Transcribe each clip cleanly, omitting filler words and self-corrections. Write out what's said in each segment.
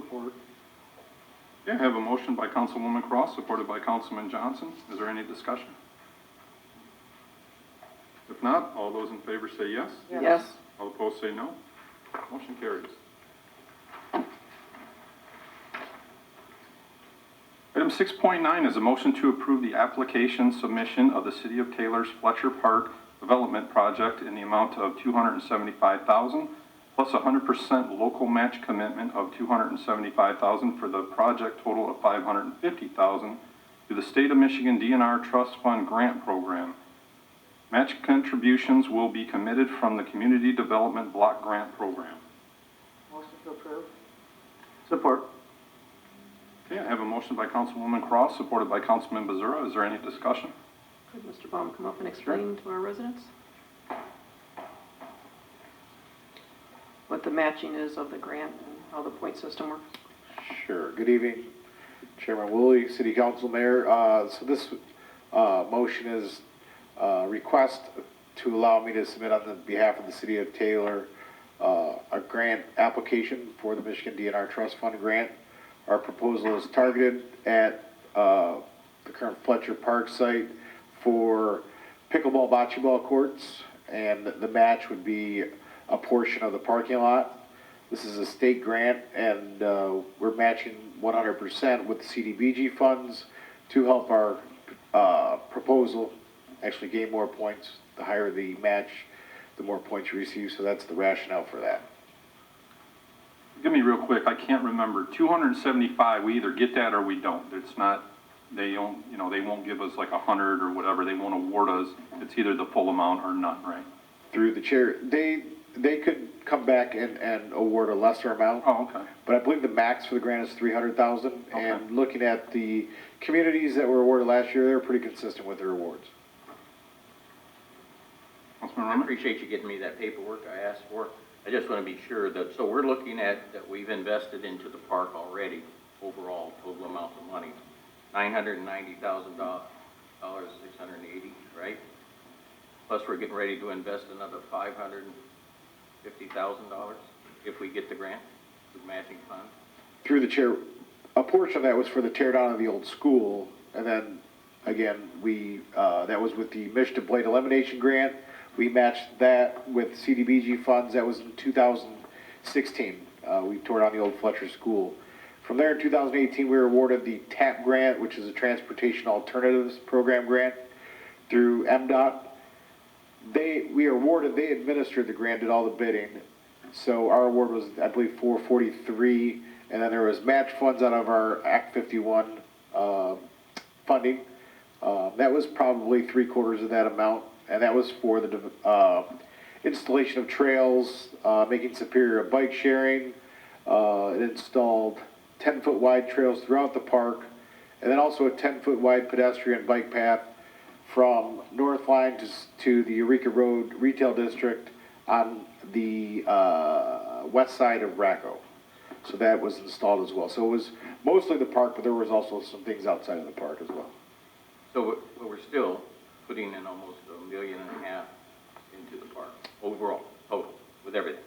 Support. Okay, I have a motion by Councilwoman Cross, supported by Councilman Johnson. Is there any discussion? If not, all those in favor say yes. Yes. All opposed say no. Motion carries. Item 6.9 is a motion to approve the application submission of the City of Taylor's Fletcher Park Development Project in the amount of $275,000 plus 100% local match commitment of $275,000 for the project total of $550,000 to the State of Michigan DNR Trust Fund Grant Program. Match contributions will be committed from the Community Development Block Grant Program. Motion to approve. Support. Okay, I have a motion by Councilwoman Cross, supported by Councilman Bazura. Is there any discussion? Could Mr. Baum come up and explain to our residents what the matching is of the grant and how the point system works? Sure. Good evening, Chairman Woolley, City Council, Mayor. So this motion is request to allow me to submit on the behalf of the City of Taylor a grant application for the Michigan DNR Trust Fund grant. Our proposal is targeted at the current Fletcher Park site for pickleball, bocce ball courts, and the match would be a portion of the parking lot. This is a state grant, and we're matching 100% with the CDBG funds to help our proposal actually gain more points. The higher the match, the more points you receive, so that's the rationale for that. Give me real quick, I can't remember. 275, we either get that or we don't. It's not, they don't, you know, they won't give us like 100 or whatever. They won't award us. It's either the full amount or none, right? Through the chair, they could come back and award a lesser amount. Oh, okay. But I believe the max for the grant is 300,000. Okay. And looking at the communities that were awarded last year, they're pretty consistent with their awards. Councilman I Ramik? appreciate you getting me that paperwork I asked for. I just want to be sure that, so we're looking at that we've invested into the park already, overall total amount of money, $990,000, 680, right? Plus we're getting ready to invest another $550,000 if we get the grant, the matching fund. Through the chair, a portion of that was for the tear down of the old school. And then again, that was with the Michigan Blade Elimination Grant. We matched that with CDBG funds. That was in 2016. We tore down the old Fletcher School. From there in 2018, we were awarded the TAP grant, which is a Transportation Alternatives Program grant through MDOT. They administered the grant, did all the bidding. So our award was, I believe, 443, and then there was match funds out of our Act 51 funding. That was probably 3/4 of that amount. And that was for the installation of trails, making superior bike sharing. It installed 10-foot wide trails throughout the park, and then also a 10-foot wide pedestrian bike path from North Line to the Eureka Road Retail District on the west side of Racco. So that was installed as well. So it was mostly the park, but there was also some things outside of the park as well. So we're still putting in almost $1.5 million into the park, overall, total, with everything.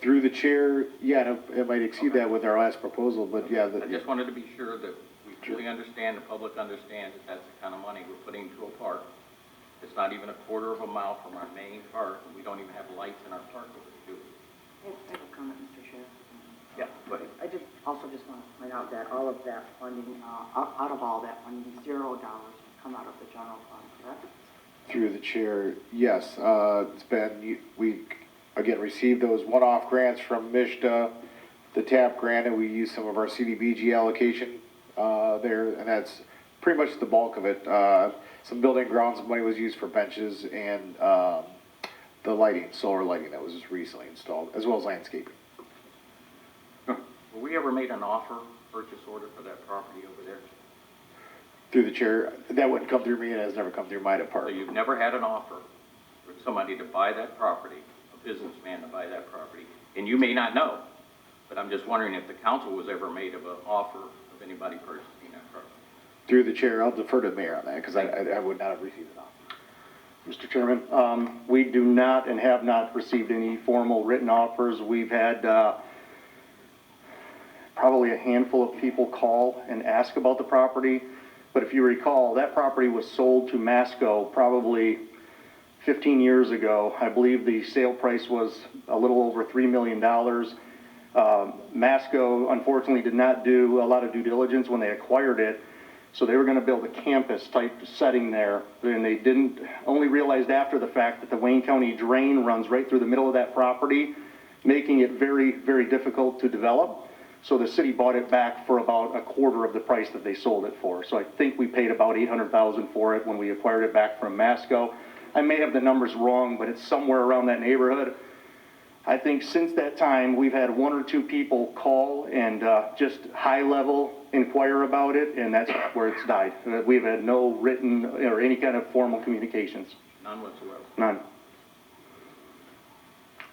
Through the chair, yeah, it might exceed that with our last proposal, but yeah. I just wanted to be sure that we fully understand, the public understands that that's the kind of money we're putting into a park. It's not even 1/4 of a mile from our main park, and we don't even have lights in our park over there, do we? I have a comment, Mr. Chair. Yeah, go ahead. I also just want to point out that all of that funding, out of all that funding, $0 come out of the general fund, correct? Through the chair, yes. It's been, we again received those one-off grants from MISHDA, the TAP grant, and we used some of our CDBG allocation there, and that's pretty much the bulk of it. Some building grounds money was used for benches and the lighting, solar lighting that was just recently installed, as well as landscaping. Were we ever made an offer, purchase order for that property over there? Through the chair, that wouldn't come through me, and it has never come through my So department. you've never had an offer for somebody to buy that property, a businessman to buy that property, and you may not know, but I'm just wondering if the council was ever made of an offer of anybody purchasing that property. Through the chair, I'll defer to the mayor on that, because I would not have received an offer. Mr. Chairman, we do not and have not received any formal written offers. We've had probably a handful of people call and ask about the property. But if you recall, that property was sold to Masco probably 15 years ago. I believe the sale price was a little over $3 million. Masco unfortunately did not do a lot of due diligence when they acquired it. So they were going to build a campus type setting there, and they didn't, only realized after the fact that the Wayne County drain runs right through the middle of that property, making it very, very difficult to develop. So the city bought it back for about a quarter of the price that they sold it for. So I think we paid about $800,000 for it when we acquired it back from Masco. I may have the numbers wrong, but it's somewhere around that neighborhood. I think since that time, we've had one or two people call and just high level inquire about it, and that's where it's died. We've had no written or any kind of formal communications. None whatsoever. None.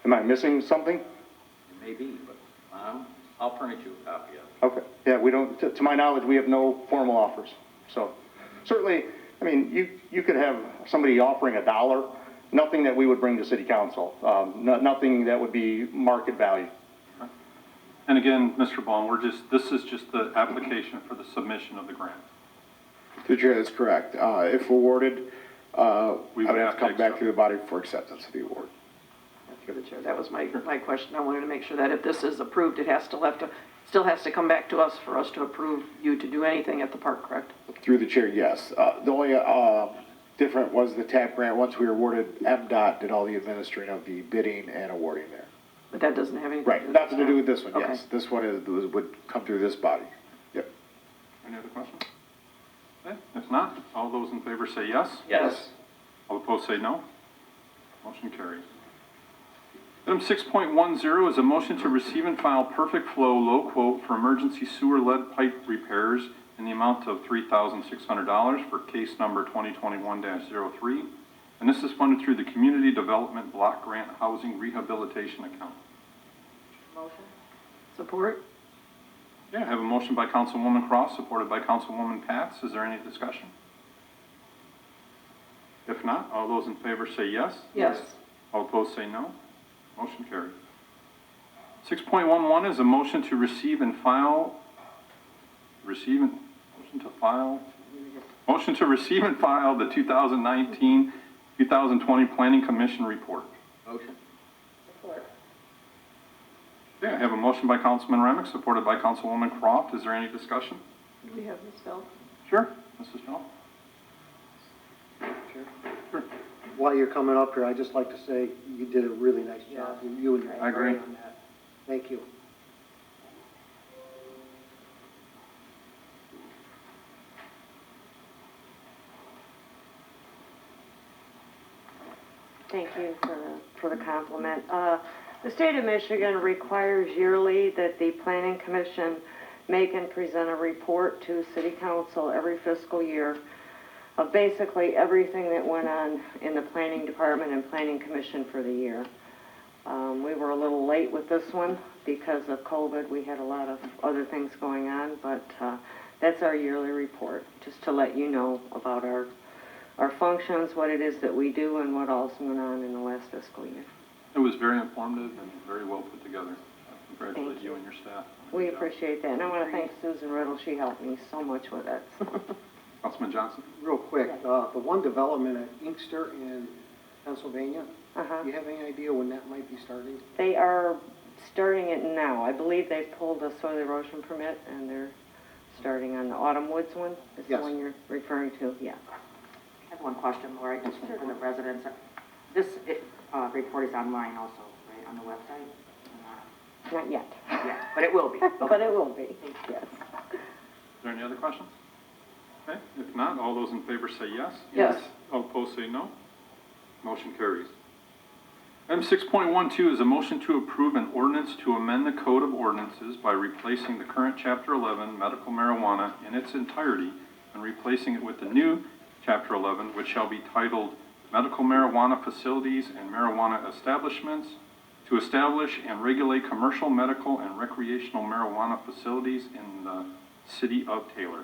Am I missing something? It may be, but I'll furnish you a copy of it. Okay. Yeah, we don't, to my knowledge, we have no formal offers. So certainly, I mean, you could have somebody offering $1, nothing that we would bring to city council, nothing that would be market value. And again, Mr. Baum, this is just the application for the submission of the grant. Through the chair, that's correct. If awarded, I We would would have to come back accept. through the body for acceptance of the award. Through the chair, that was my question. I wanted to make sure that if this is approved, it still has to come back to us for us to approve you to do anything at the park, correct? Through the chair, yes. The only different was the TAP grant. Once we were awarded, MDOT did all the administering of the bidding and awarding there. But that doesn't have anything to do Right, with nothing to do with this one, Okay. yes. This one would come through this body. Yep. Any other questions? Okay, if not, all those in favor say yes. Yes. All opposed say no. Motion carries. Item 6.10 is a motion to receive and file Perfect Flow low quote for emergency sewer lead pipe repairs in the amount of $3,600 for case number 2021-03. And this is funded through the Community Development Block Grant Housing Rehabilitation Account. Motion? Support? Yeah, I have a motion by Councilwoman Cross, supported by Councilwoman Pats. Is there any discussion? If not, all those in favor say yes. Yes. All opposed say no. Motion carried. 6.11 is a motion to receive and file the 2019-2020 Planning Commission report. Motion? Support. Yeah, I have a motion by Councilman Ramik, supported by Councilwoman Croft. Is there any discussion? Do we have Ms. Bell? Sure. Mrs. Bell? Sure. While you're coming up here, I'd just like to say you did a really nice job. You and your I agree. on that. Thank you. Thank you for the compliment. The state of Michigan requires yearly that the Planning Commission make and present a report to City Council every fiscal year of basically everything that went on in the Planning Department and Planning Commission for the year. We were a little late with this one because of COVID. We had a lot of other things going on, but that's our yearly report, just to let you know about our functions, what it is that we do, and what else went on in the last fiscal year. It was very informative and very well put together. I congratulate Thank you you. and your staff. We appreciate that, and I want to thank Susan Riddle. She helped me so much with it. Councilman Johnson? Real quick, the one development at Inkster in Pennsylvania, Uh-huh. do you have any idea when that might be starting? They are starting it now. I believe they pulled a soil erosion permit, and they're starting on the Autumn Woods one. Is the Yes. one you're referring to? Yeah. I have one question, Lori, just for the residents. This report is online also, right, on the website? Not yet, Yeah, but it will be. but it will be. Yes. Is there any other questions? Okay, if not, all those in favor say yes. Yes. All opposed say no. Motion carries. Item 6.12 is a motion to approve an ordinance to amend the Code of Ordinances by replacing the current Chapter 11 medical marijuana in its entirety and replacing it with the new Chapter 11, which shall be titled Medical Marijuana Facilities and Marijuana Establishments, to establish and regulate commercial, medical, and recreational marijuana facilities in the city of Taylor.